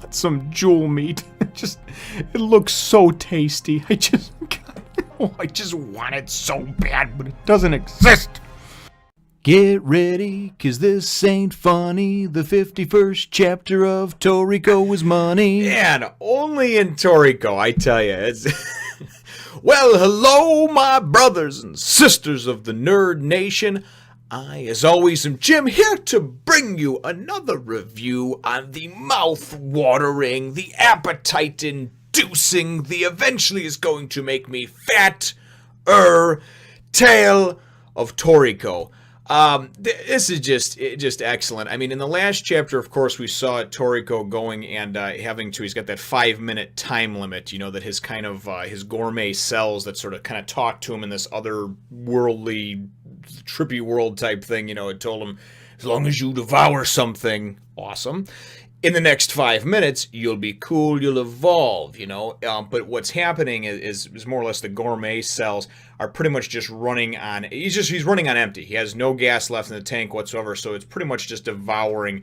want some jewel meat. It looks so tasty. I just want it so bad, but it doesn't exist. Get ready, 'cause this ain't funny. The 51st chapter of Toriko is money. And only in Toriko, I tell you. It's well, hello, my brothers and sisters of the Nerd Nation. I, as always, am Jim, here to bring you another review on the mouth-watering, the appetite-inducing, the eventually is going to make me fat-er tale of Toriko. This is just excellent. I mean, in the last chapter, of course, we saw Toriko going and he's got that 5-minute time limit, you know, that his kind of, his gourmet cells that sort of kind of talk to him in this otherworldly, trippy world type thing, you know, it told him, as long as you devour something awesome, in the next 5 minutes, you'll be cool, you'll evolve, you know. But what's happening is more or less the gourmet cells are pretty much just running on, he's running on empty. He has no gas left in the tank whatsoever, so it's pretty much just devouring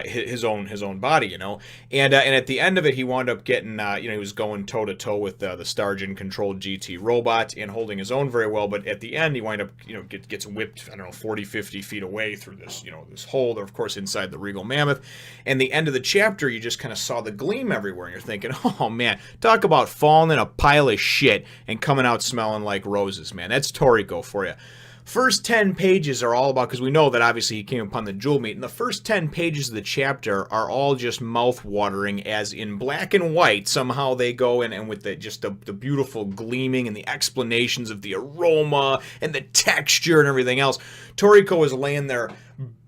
his own body, you know. And at the end of it, he wound up getting, he was going toe to toe with the Starjun controlled GT robot and holding his own very well. But at the end, he wind up, gets whipped, 40, 50 feet away through this, this hole. They're of course inside the Regal Mammoth. And the end of the chapter, you just kind of saw the gleam everywhere, and you're thinking, oh man, talk about falling in a pile of shit and coming out smelling like roses, man. That's Toriko for you. First 10 pages are all about, because we know that obviously he came upon the jewel meat, and the first 10 pages of the chapter are all just mouth-watering, as in black and white, somehow they go and with the beautiful gleaming and the explanations of the aroma and the texture and everything else. Toriko is laying there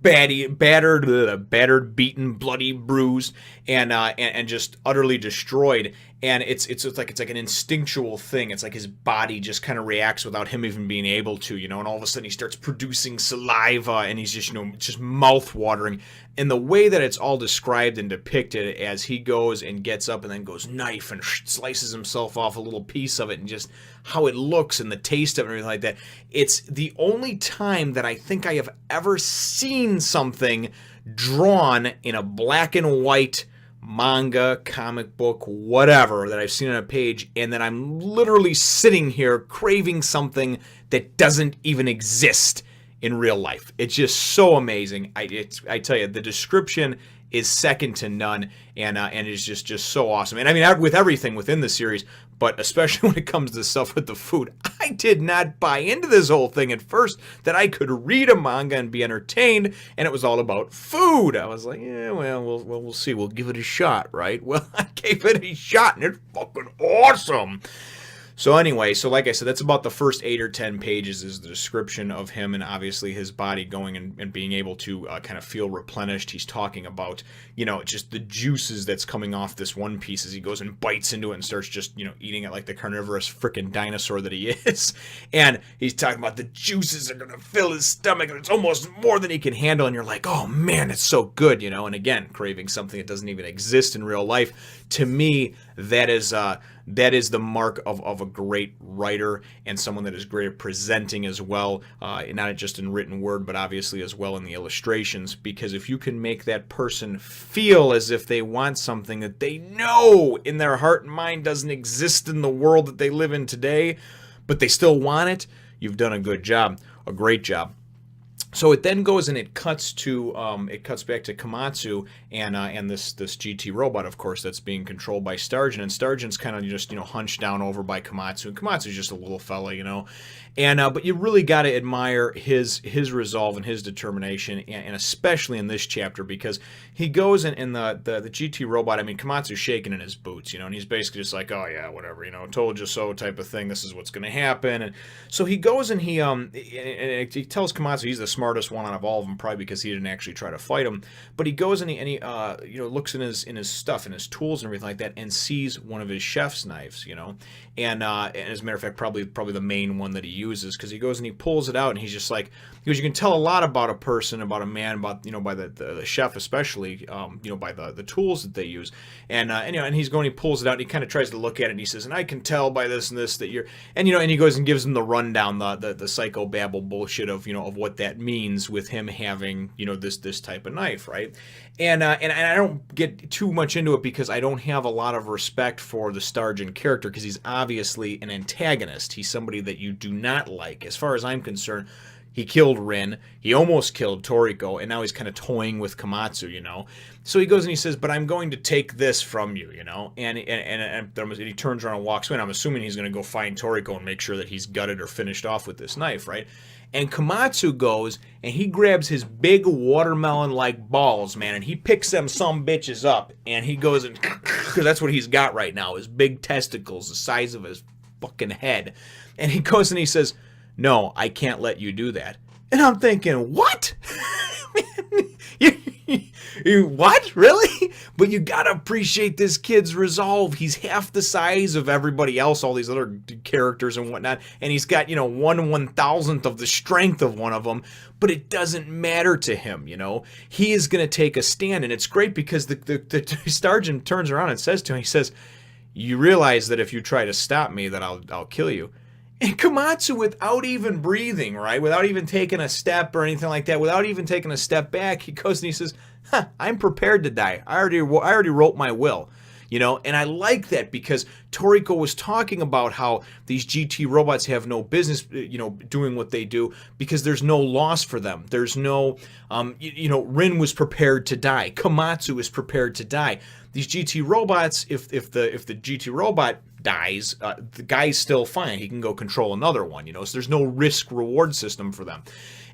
battered, beaten, bloody, bruised, and just utterly destroyed. And it's like an instinctual thing. It's like his body just kind of reacts without him even being able to, and all of a sudden he starts producing saliva, and he's just mouth watering. And the way that it's all described and depicted as he goes and gets up and then goes knife and slices himself off a little piece of it, and just how it looks and the taste of it and everything like that. It's the only time that I think I have ever seen something drawn in a black and white manga, comic book, whatever, that I've seen on a page, and that I'm literally sitting here craving something that doesn't even exist in real life. It's just so amazing. I tell you, the description is second to none, and it's just so awesome. And I mean, with everything within the series, but especially when it comes to stuff with the food, I did not buy into this whole thing at first, that I could read a manga and be entertained, and it was all about food. I was like, yeah, well, we'll see. We'll give it a shot, right? Well, I gave it a shot, and it's fucking awesome. So anyway, like I said, that's about the first 8 or 10 pages is the description of him, and obviously his body going and being able to kind of feel replenished. He's talking about, just the juices that's coming off this one piece as he goes and bites into it and starts just, eating it like the carnivorous frickin' dinosaur that he is. And he's talking about the juices are going to fill his stomach, and it's almost more than he can handle. And you're like, oh man, it's so good, And again, craving something that doesn't even exist in real life. To me, that is the mark of a great writer, and someone that is great at presenting as well, not just in written word, but obviously as well in the illustrations. Because if you can make that person feel as if they want something that they know in their heart and mind doesn't exist in the world that they live in today, but they still want it, you've done a good job, a great job. So it then goes and it cuts back to Komatsu and this GT robot, of course, that's being controlled by Starjun, and Starjun's kind of just hunched down over by Komatsu, and Komatsu's just a little fella, and but you really got to admire his resolve and his determination, and especially in this chapter, because he goes in the GT robot. I mean, Komatsu's shaking in his boots, and he's basically just like, oh yeah, whatever, told you so type of thing. This is what's going to happen. And so he goes and he tells Komatsu he's the smartest one out of all of them, probably because he didn't actually try to fight him. But he goes and he looks in his stuff and his tools and everything like that, and sees one of his chef's knives, and as a matter of fact, probably the main one that he uses, because he goes and he pulls it out, and he's just like, because you can tell a lot about a person, about a man, about by the chef especially, by the tools that they use, and he's going, he pulls it out, and he kind of tries to look at it, and he says, and I can tell by this and this that you're, and he goes and gives him the rundown, the psychobabble bullshit of of what that means. means with him having, you know, this type of knife, right? And I don't get too much into it because I don't have a lot of respect for the Starjun character because he's obviously an antagonist. He's somebody that you do not like. As far as I'm concerned, he killed Rin, he almost killed Toriko, and now he's kind of toying with Komatsu, you know? So he goes and he says, but I'm going to take this from you, you know? And he turns around and walks away, and I'm assuming he's going to go find Toriko and make sure that he's gutted or finished off with this knife, right? And Komatsu goes, and he grabs his big watermelon-like balls, man, and he picks them some bitches up, and he goes and, because that's what he's got right now, his big testicles, the size of his fucking head. And he goes and he says, no, I can't let you do that. And I'm thinking, what? you what? Really? But you gotta appreciate this kid's resolve. He's half the size of everybody else, all these other characters and whatnot, and he's got, you know, 1/1000th of the strength of one of them, but it doesn't matter to him, you know? He is gonna take a stand, and it's great because the Starjun turns around and says to him, he says, you realize that if you try to stop me, that I'll kill you. And Komatsu, without even breathing, right, without even taking a step or anything like that, without even taking a step back, he goes and he says, I'm prepared to die. I already wrote my will. You know, and I like that because Toriko was talking about how these GT robots have no business, you know, doing what they do because there's no loss for them. There's no, you know, Rin was prepared to die. Komatsu is prepared to die. These GT robots, if the GT robot dies, the guy's still fine. He can go control another one, you know, so there's no risk reward system for them.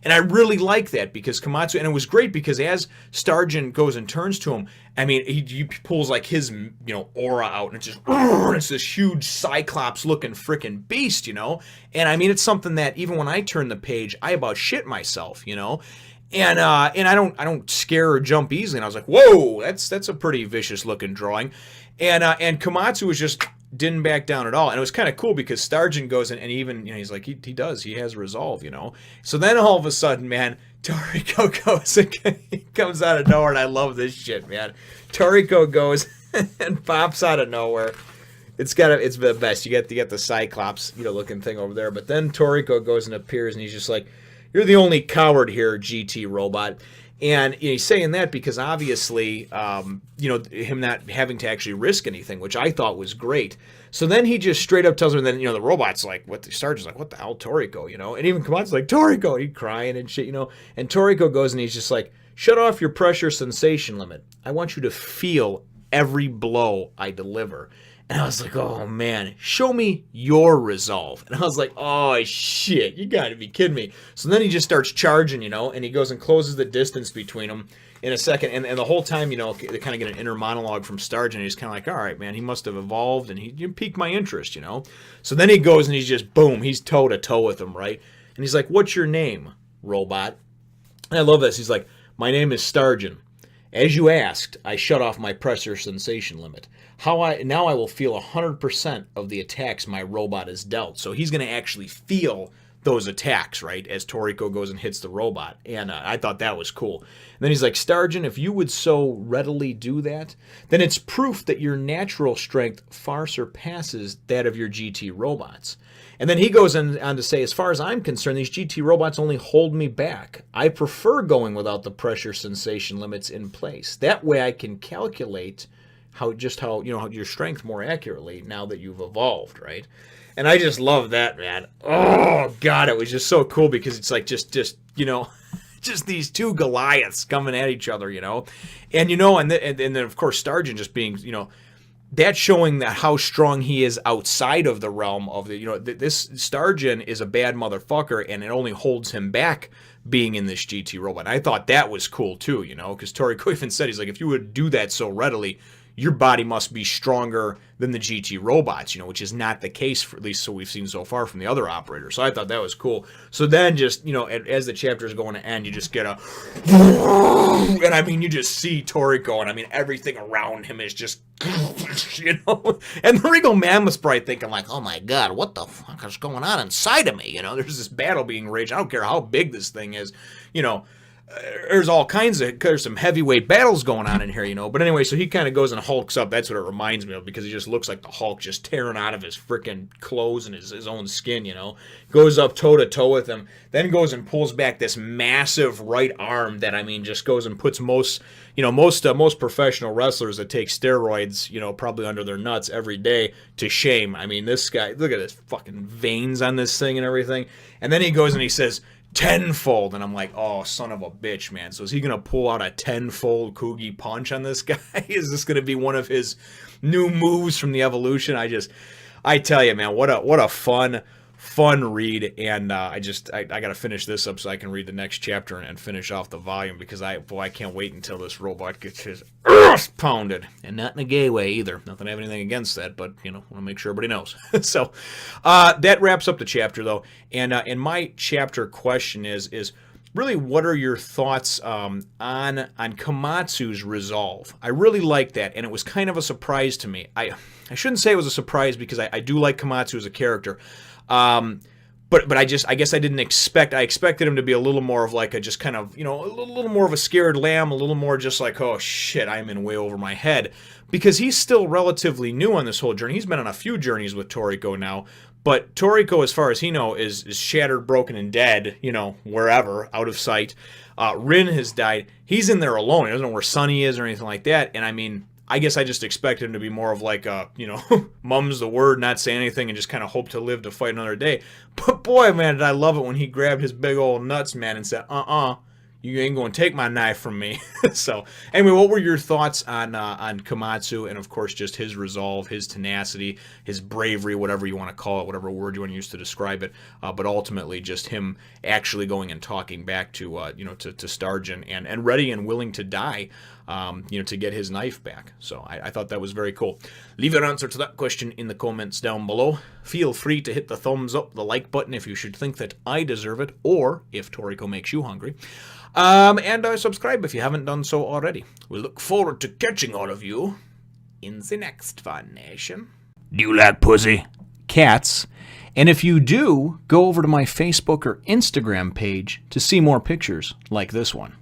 And I really like that because Komatsu, and it was great because as Starjun goes and turns to him, I mean, he pulls like his, you know, aura out, and it's just, it's this huge Cyclops looking freaking beast, you know. And I mean, it's something that even when I turn the page, I about shit myself, you know. And I don't scare or jump easily. And I was like, whoa, that's a pretty vicious looking drawing. And Komatsu was just didn't back down at all. And it was kind of cool because Starjun goes and even, you know, he's like, he has resolve, you know. So then all of a sudden, man, Toriko goes and he comes out of nowhere, and I love this shit, man. Toriko goes and pops out of nowhere. It's the best. You get the Cyclops, you know, looking thing over there. But then Toriko goes and appears, and he's just like, you're the only coward here, GT robot. And you know, he's saying that because obviously, you know, him not having to actually risk anything, which I thought was great. So then he just straight up tells him, and then, you know, the robot's like, what the Starjun's like, what the hell, Toriko, you know? And even Komatsu's like, Toriko, he's crying and shit, you know? And Toriko goes and he's just like, shut off your pressure sensation limit. I want you to feel every blow I deliver. And I was like, oh, man, show me your resolve. And I was like, oh, shit, you got to be kidding me. So then he just starts charging, you know, and he goes and closes the distance between them in a second. And the whole time, you know, they kind of get an inner monologue from Starjun. And he's kind of like, all right, man, he must have evolved, and he piqued my interest, you know. So then he goes and he's just, boom, he's toe-to-toe with him, right? And he's like, what's your name, robot? And I love this. He's like, my name is Starjun. As you asked, I shut off my pressure sensation limit. Now I will feel 100% of the attacks my robot has dealt. So he's going to actually feel those attacks, right, as Toriko goes and hits the robot. And I thought that was cool. And then he's like, Starjun, if you would so readily do that, then it's proof that your natural strength far surpasses that of your GT robots. And then he goes on to say, as far as I'm concerned, these GT robots only hold me back. I prefer going without the pressure sensation limits in place. That way I can calculate how you know, your strength more accurately now that you've evolved, right? And I just love that, man. Oh God, it was just so cool because it's like just you know, just these two Goliaths coming at each other, you know, and you know, and then of course Starjun just being, you know, that's showing that how strong he is outside of the realm of the, you know, this Starjun is a bad motherfucker, and it only holds him back being in this GT robot. And I thought that was cool too, you know, because Toriko even said, he's like, if you would do that so readily, your body must be stronger than the GT robots, you know, which is not the case, for at least so we've seen so far from the other operators. So I thought that was cool. So then just, you know, as the chapter is going to end, you just get a, and I mean, you just see Toriko, and I mean, everything around him is just, you know, and the Regal Man was probably thinking like, oh my God, what the fuck is going on inside of me? You know, there's this battle being raged. I don't care how big this thing is, you know. there's some heavyweight battles going on in here, you know. But anyway, so he kind of goes and hulks up. That's what it reminds me of, because he just looks like the Hulk, just tearing out of his freaking clothes and his own skin, you know. Goes up toe to toe with him, then goes and pulls back this massive right arm that, I mean, just goes and puts most professional wrestlers that take steroids, you know, probably under their nuts every day, to shame. I mean, this guy, look at his fucking veins on this thing and everything. And then he goes and he says, tenfold, and I'm like, oh, son of a bitch, man. So is he gonna pull out a tenfold Kugi punch on this guy? Is this gonna be one of his new moves from the Evolution? I tell you, man, what a fun read. And I gotta finish this up so I can read the next chapter and finish off the volume, because I can't wait until this robot gets his ass pounded, and not in a gay way either. Not that I have anything against that, but you know, want to make sure everybody knows. So that wraps up the chapter, though. And my chapter question is really, what are your thoughts on Komatsu's resolve? I really like that, and it was kind of a surprise to me. I shouldn't say it was a surprise, because I do like Komatsu as a character. But I guess I didn't expect. I expected him to be a little more of like a, just kind of, you know, a little more of a scared lamb, a little more just like, oh shit, I'm in way over my head, because he's still relatively new on this whole journey. He's been on a few journeys with Toriko now, but Toriko, as far as he knows, is shattered, broken, and dead, you know, wherever, out of sight. Rin has died. He's in there alone. He doesn't know where Sunny is or anything like that. And I mean, I guess I just expect him to be more of like a, you know, mum's the word, not say anything, and just kind of hope to live to fight another day. But boy, man, did I love it when he grabbed his big old nuts, man, and said, you ain't going to take my knife from me. So, anyway, what were your thoughts on Komatsu, and of course just his resolve, his tenacity, his bravery, whatever you want to call it, whatever word you want to use to describe it, but ultimately just him actually going and talking back to Starjun, and ready and willing to die, to get his knife back. So I thought that was very cool. Leave your answer to that question in the comments down below. Feel free to hit the thumbs up, the like button if you should think that I deserve it, or if Toriko makes you hungry. And subscribe if you haven't done so already. We look forward to catching all of you in the next Fun Nation. Do you like pussy? Cats. And if you do, go over to my Facebook or Instagram page to see more pictures like this one.